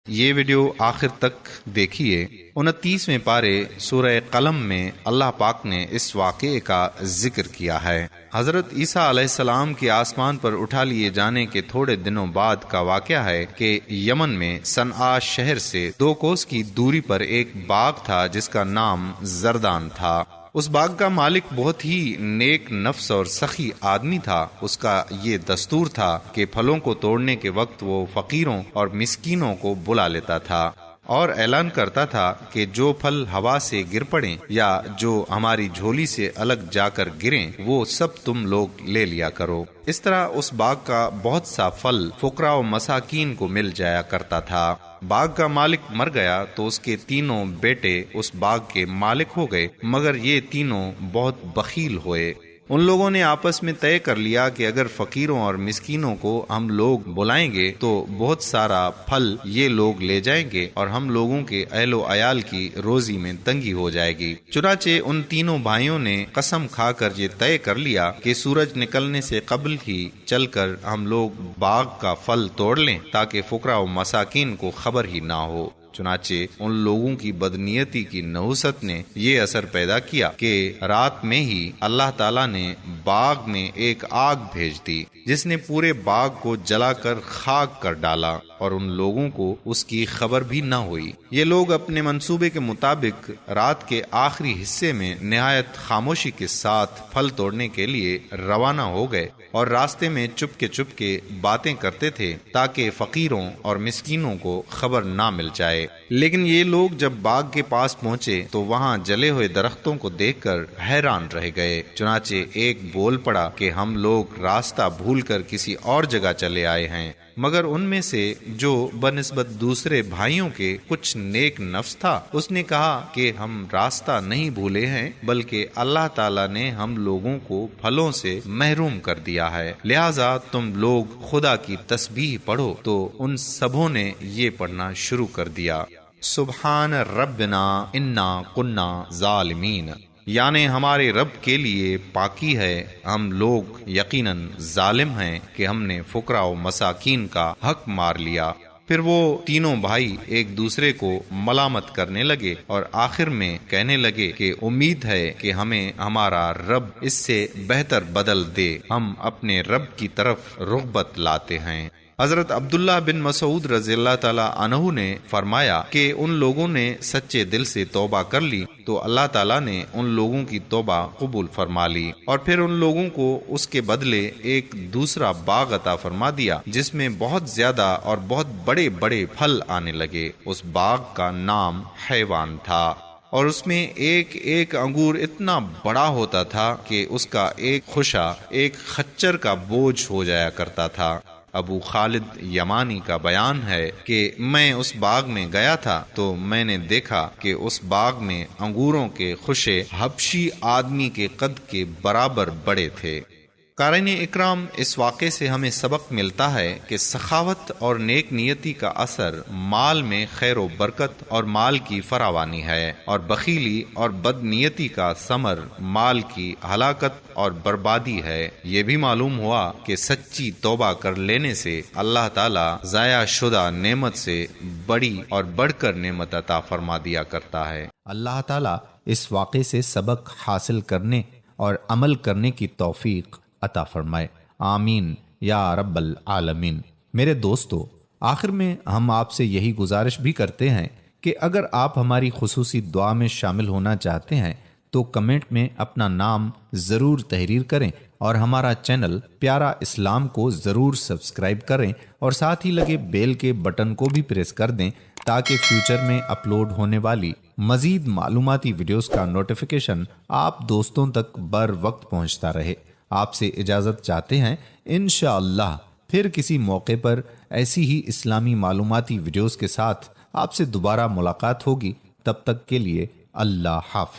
یہ ویڈیو آخر تک دیکھیے۔ 29ویں پارے سورہ قلم میں اللہ پاک نے اس واقعے کا ذکر کیا ہے۔ حضرت عیسیٰ علیہ السلام کے آسمان پر اٹھا لیے جانے کے تھوڑے دنوں بعد کا واقعہ ہے کہ یمن میں صنعاء شہر سے 2 کوس کی دوری پر ایک باغ تھا جس کا نام زردان تھا۔ اس باغ کا مالک بہت ہی نیک نفس اور سخی آدمی تھا۔ اس کا یہ دستور تھا کہ پھلوں کو توڑنے کے وقت وہ فقیروں اور مسکینوں کو بلا لیتا تھا اور اعلان کرتا تھا کہ جو پھل ہوا سے گر پڑیں یا جو ہماری جھولی سے الگ جا کر گریں وہ سب تم لوگ لے لیا کرو۔ اس طرح اس باغ کا بہت سا پھل فقراء و مساکین کو مل جایا کرتا تھا۔ باغ کا مالک مر گیا تو اس کے 3 بیٹے اس باغ کے مالک ہو گئے، مگر یہ تینوں بہت بخیل ہوئے۔ ان لوگوں نے آپس میں طے کر لیا کہ اگر فقیروں اور مسکینوں کو ہم لوگ بلائیں گے تو بہت سارا پھل یہ لوگ لے جائیں گے اور ہم لوگوں کے اہل و عیال کی روزی میں تنگی ہو جائے گی۔ چنانچہ ان تینوں بھائیوں نے قسم کھا کر یہ طے کر لیا کہ سورج نکلنے سے قبل ہی چل کر ہم لوگ باغ کا پھل توڑ لیں تاکہ فقراء و مساکین کو خبر ہی نہ ہو۔ چنانچہ ان لوگوں کی بدنیتی کی نحوست نے یہ اثر پیدا کیا کہ رات میں ہی اللہ تعالیٰ نے باغ میں ایک آگ بھیج دی جس نے پورے باغ کو جلا کر خاک کر ڈالا اور ان لوگوں کو اس کی خبر بھی نہ ہوئی۔ یہ لوگ اپنے منصوبے کے مطابق رات کے آخری حصے میں نہایت خاموشی کے ساتھ پھل توڑنے کے لیے روانہ ہو گئے اور راستے میں چپ کے باتیں کرتے تھے تاکہ فقیروں اور مسکینوں کو خبر نہ مل جائے۔ لیکن یہ لوگ جب باغ کے پاس پہنچے تو وہاں جلے ہوئے درختوں کو دیکھ کر حیران رہ گئے۔ چنانچہ ایک بول پڑا کہ ہم لوگ راستہ بھول کر کسی اور جگہ چلے آئے ہیں، مگر ان میں سے جو بنسبت دوسرے بھائیوں کے کچھ نیک نفس تھا اس نے کہا کہ ہم راستہ نہیں بھولے ہیں بلکہ اللہ تعالیٰ نے ہم لوگوں کو پھلوں سے محروم کر دیا ہے، لہٰذا تم لوگ خدا کی تسبیح پڑھو۔ تو ان سبوں نے یہ پڑھنا شروع کر دیا، سبحان ربنا انا کنا ظالمین، یعنی ہمارے رب کے لیے پاکی ہے، ہم لوگ یقیناً ظالم ہیں کہ ہم نے فقراء و مساکین کا حق مار لیا۔ پھر وہ تینوں بھائی ایک دوسرے کو ملامت کرنے لگے اور آخر میں کہنے لگے کہ امید ہے کہ ہمیں ہمارا رب اس سے بہتر بدل دے، ہم اپنے رب کی طرف رغبت لاتے ہیں۔ حضرت عبداللہ بن مسعود رضی اللہ تعالی عنہ نے فرمایا کہ ان لوگوں نے سچے دل سے توبہ کر لی تو اللہ تعالیٰ نے ان لوگوں کی توبہ قبول فرما لی اور پھر ان لوگوں کو اس کے بدلے ایک دوسرا باغ عطا فرما دیا جس میں بہت زیادہ اور بہت بڑے بڑے پھل آنے لگے۔ اس باغ کا نام حیوان تھا اور اس میں ایک ایک انگور اتنا بڑا ہوتا تھا کہ اس کا ایک خوشہ ایک خچر کا بوجھ ہو جایا کرتا تھا۔ ابو خالد یمانی کا بیان ہے کہ میں اس باغ میں گیا تھا تو میں نے دیکھا کہ اس باغ میں انگوروں کے خوشے حبشی آدمی کے قد کے برابر بڑے تھے۔ قارئین اکرام، اس واقعے سے ہمیں سبق ملتا ہے کہ سخاوت اور نیک نیتی کا اثر مال میں خیر و برکت اور مال کی فراوانی ہے، اور بخیلی اور بد نیتی کا ثمر مال کی ہلاکت اور بربادی ہے۔ یہ بھی معلوم ہوا کہ سچی توبہ کر لینے سے اللہ تعالیٰ ضائع شدہ نعمت سے بڑی اور بڑھ کر نعمت عطا فرما دیا کرتا ہے۔ اللہ تعالیٰ اس واقعے سے سبق حاصل کرنے اور عمل کرنے کی توفیق عطا فرمائے، آمین یا رب العالمین۔ میرے دوستو، آخر میں ہم آپ سے یہی گزارش بھی کرتے ہیں کہ اگر آپ ہماری خصوصی دعا میں شامل ہونا چاہتے ہیں تو کمنٹ میں اپنا نام ضرور تحریر کریں اور ہمارا چینل پیارا اسلام کو ضرور سبسکرائب کریں اور ساتھ ہی لگے بیل کے بٹن کو بھی پریس کر دیں تاکہ فیوچر میں اپلوڈ ہونے والی مزید معلوماتی ویڈیوز کا نوٹیفیکیشن آپ دوستوں تک بر وقت پہنچتا رہے۔ آپ سے اجازت چاہتے ہیں، انشاءاللہ پھر کسی موقع پر ایسی ہی اسلامی معلوماتی ویڈیوز کے ساتھ آپ سے دوبارہ ملاقات ہوگی۔ تب تک کے لیے اللہ حافظ۔